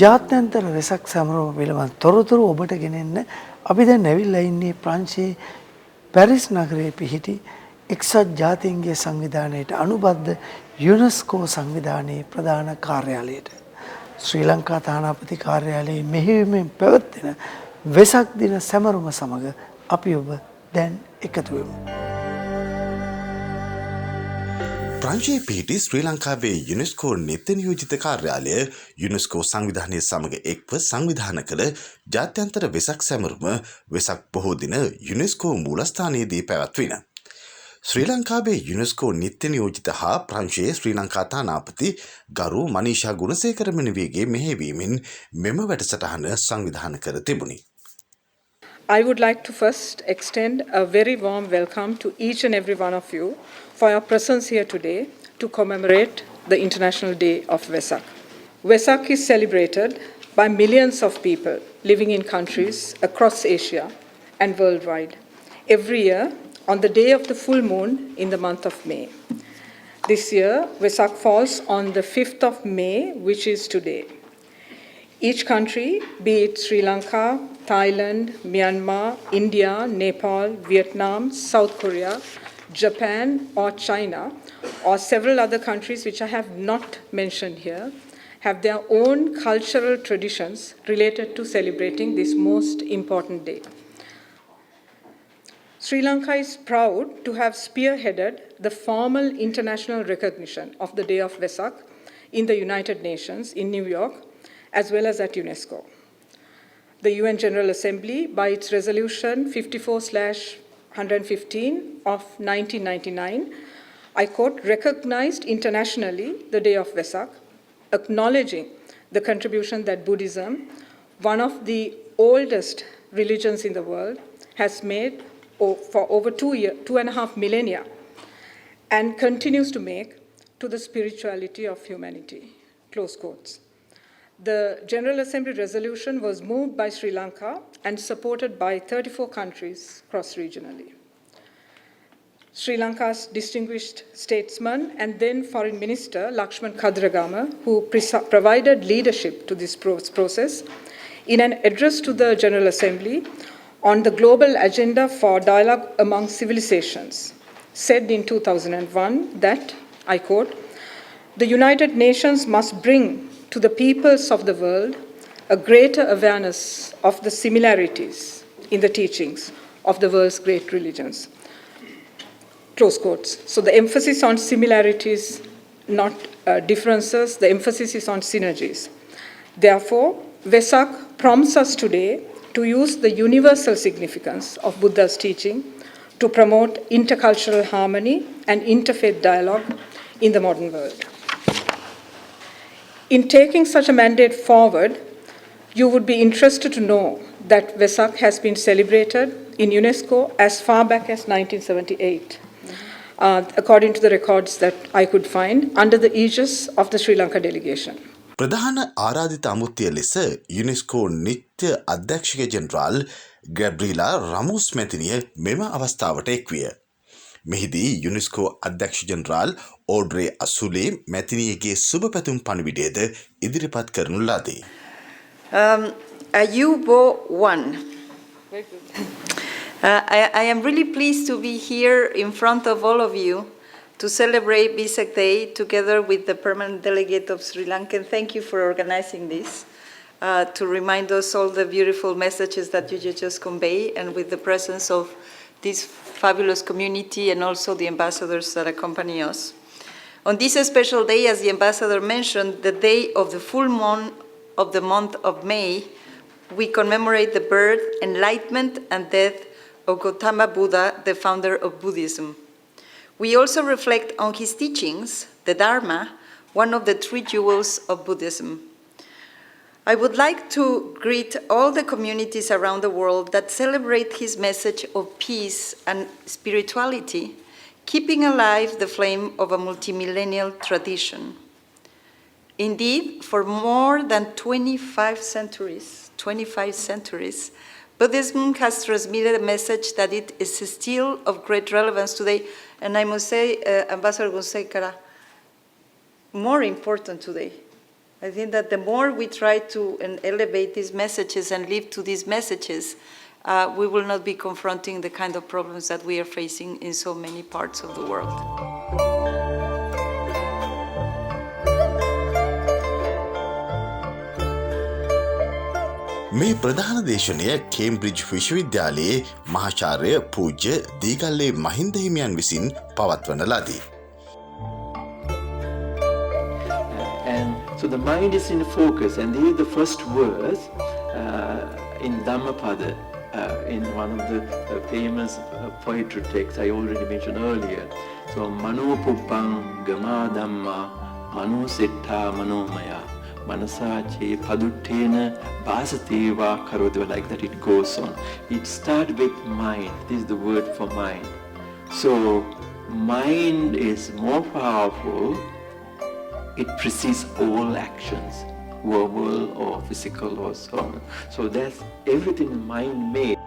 ජාත්‍යන්තර වෙසක් සමරුව පිළිබඳ තොරතුරු ඔබට ගෙනෙන්න අපි දැන් ඇවිල්ලා ඉන්නේ ප්‍රංශයේ පැරිස් නගරයේ පිහිටි එක්සත් ජාතීන්ගේ සංවිධානයට අනුබද්ධ යුනෙස්කෝ සංවිධානයේ ප්‍රධාන කාර්යාලයට. ශ්‍රී ලංකා තානාපති කාර්යාලයේ මෙහෙයුමෙන් පැවැත්වෙන වෙසක් දින සැමරුම සමග අපි ඔබ දැන් එකතු වෙමු. ප්‍රංශයේ පිහිටි ශ්‍රී ලංකාවේ යුනෙස්කෝ නිත්‍ය නියෝජිත කාර්යාලය යුනෙස්කෝ සංවිධානය සමග එක්ව සංවිධාන කළ ජාත්‍යන්තර වෙසක් සැමරුම වෙසක් බොහෝ දින යුනෙස්කෝ මූලස්ථානයේදී පැවැත්වින. ශ්‍රී ලංකාවේ යුනෙස්කෝ නිත්‍ය නියෝජිත හා ප්‍රංශයේ ශ්‍රී ලංකා තානාපති ගරු මනීෂා ගුණසේකර මෙනවියගේ මෙහෙයවීමෙන් මෙම වැඩසටහන සංවිධාන කර තිබුණි. I would like to first extend a very warm welcome to each and every one of you for your presence here today to commemorate the International Day of Vesak. Vesak is celebrated by millions of people living in countries across Asia and worldwide every year on the day of the full moon in the month of May. This year, Vesak falls on the 5th of May, which is today. Each country, be it Sri Lanka, Thailand, Myanmar, India, Nepal, Vietnam, South Korea, Japan, or China, or several other countries which I have not mentioned here, have their own cultural traditions related to celebrating this most important day. Sri Lanka is proud to have spearheaded the formal international recognition of the Day of Vesak in the United Nations in New York, as well as at UNESCO. The UN General Assembly, by its resolution 54/115 of 1999, I quote, recognized internationally the Day of Vesak, acknowledging the contribution that Buddhism, one of the oldest religions in the world, has made for over 2.5 millennia and continues to make to the spirituality of humanity, close quotes. The General Assembly resolution was moved by Sri Lanka and supported by 34 countries cross-regionally. Sri Lanka's distinguished statesman and then Foreign Minister Lakshman Kadragama, who provided leadership to this process, in an address to the General Assembly on the global agenda for dialogue among civilizations, said in 2001 that, I quote, the United Nations must bring to the peoples of the world a greater awareness of the similarities in the teachings of the world's great religions. Close quotes. So the emphasis on similarities, not differences, the emphasis is on synergies. Therefore, Vesak prompts us today to use the universal significance of Buddha's teaching to promote intercultural harmony and interfaith dialogue in the modern world. In taking such a mandate forward, you would be interested to know that Vesak has been celebrated in UNESCO as far back as 1978, according to the records that I could find, under the aegis of the Sri Lanka delegation. ප්‍රධාන ආරාධිත අමුත්‍ය ලෙස UNESCO නිත්‍ය අධ්‍යක්ෂක general ගැබ්‍රීලා රමූස් මැතිනිය මෙම අවස්ථාවට එක්විය. මෙහිදී UNESCO අධ්‍යක්ෂ general ඕඩ්‍රේ අසුලේ මැතිනියගේ සුබ පැතුම් පණිවිඩයද ඉදිරිපත් කරනු ලදී. Ayubo 1. I am really pleased to be here in front of all of you to celebrate Vesak Day together with the permanent delegate of Sri Lanka. And thank you for organizing this, to remind us all the beautiful messages that you just convey, and with the presence of this fabulous community and also the ambassadors that accompany us. On this special day, as the ambassador mentioned, the day of the full moon of the month of May, we commemorate the birth, enlightenment, and death of Gautama Buddha, the founder of Buddhism. We also reflect on his teachings, the Dharma, one of the three jewels of Buddhism. I would like to greet all the communities around the world that celebrate his message of peace and spirituality, keeping alive the flame of a multimillennial tradition. Indeed, for more than 25 centuries, Buddhism has transmitted a message that it is still of great relevance today, and I must say, Ambassador Gonsekara, more important today I think that the more we try to elevate these messages and live to these messages, we will not be confronting the kind of problems that we are facing in so many parts of the world. මේ ප්‍රධාන දේශනය Cambridge විශ්වවිද්‍යාලයේ මහාචාර්ය පූජ්‍ය දීගල්ලේ මහින්ද හිමියන් විසින් පවත්වන ලදී. And so the mind is in focus, and here the first verse in Dhammapada, in one of the famous poetry texts I already mentioned earlier. So Mano Puppang Gama Dhamma Mano Siddha Manomaya Manasache Paduttena Basateva Karodeva, like that it goes on. It starts with mind. This is the word for mind. So mind is more powerful. It precedes all actions, verbal or physical or so on. So that's everything mind made.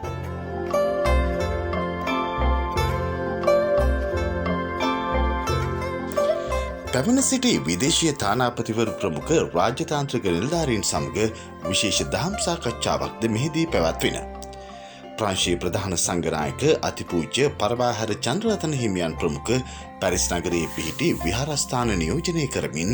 පැමිණ සිටි විදේශීය තානාපතිවරු ප්‍රමුඛ රාජ්‍යතාන්ත්‍රික නිලධාරීන් සමග විශේෂ දහම් සාකච්ඡාවක්ද මෙහිදී පැවැත්වින. ප්‍රංශීය ප්‍රධාන සංඝනායක අතිපූජ්‍ය පරවාහර චන්ද්‍රරතන හිමියන් ප්‍රමුඛ පැරිස් නගරයේ පිහිටි විහාරස්ථාන නියෝජනය කරමින්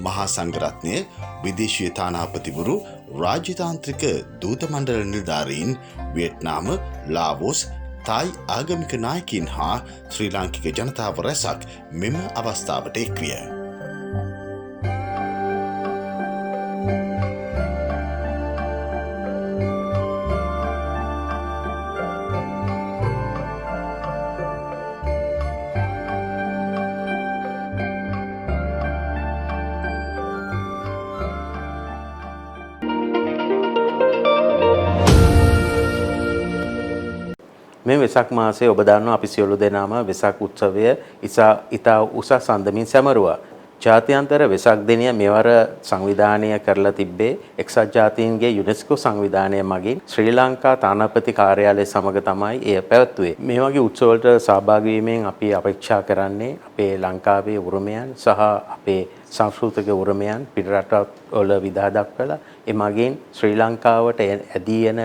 මහා සංඝරත්නය, විදේශීය තානාපතිවරු, රාජ්‍යතාන්ත්‍රික දූත මණ්ඩල නිලධාරීන්, වියට්නාම, ලාවෝස්, තායි ආගමික නායකින් හා ශ්‍රී ලාංකික ජනතාව රැසක් මෙම අවස්ථාවට එක්විය. මේ වෙසක් මාසයේ ඔබ දන්නවා අපි සියලු දෙනාම වෙසක් උත්සවය ඉතා උසස් අන්දමින් සැමරුවා. ජාත්‍යන්තර වෙසක් දිනය මෙවර සංවිධානය කරලා තිබ්බේ එක්සත් ජාතීන්ගේ යුනෙස්කෝ සංවිධානය මගින් ශ්‍රී ලංකා තානාපති කාර්යාලය සමග තමයි එය පැවැත්වුවේ. මේ වගේ උත්සවවලට සහභාගී වීමෙන් අපි අපේක්ෂා කරන්නේ අපේ ලංකාවේ උරුමයන් සහ අපේ සංස්කෘතික උරුමයන් පිටරටවල විදා දක්වලා ඒ මගින් ශ්‍රී ලංකාවට ඇදී එන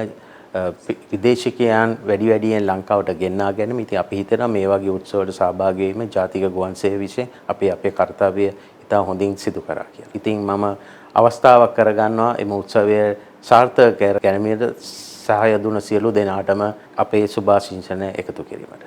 විදේශිකයන් වැඩියෙන් ලංකාවට ගෙන්වා ගැනීම. ඉතින් අපි හිතනවා මේ වගේ උත්සවවලට සහභාගී වීම ජාතික ගුවන් සේවය විසින් අපේ කර්තව්‍ය ඉතා හොඳින් සිදු කරා කියලා. ඉතින් මම අවස්ථාවක් කරගන්නවා එම උත්සවය සාර්ථක කර ගැනීමට සහාය දුන සියලු දෙනාටම අපේ සුභාශිංසන එකතු කිරීමට.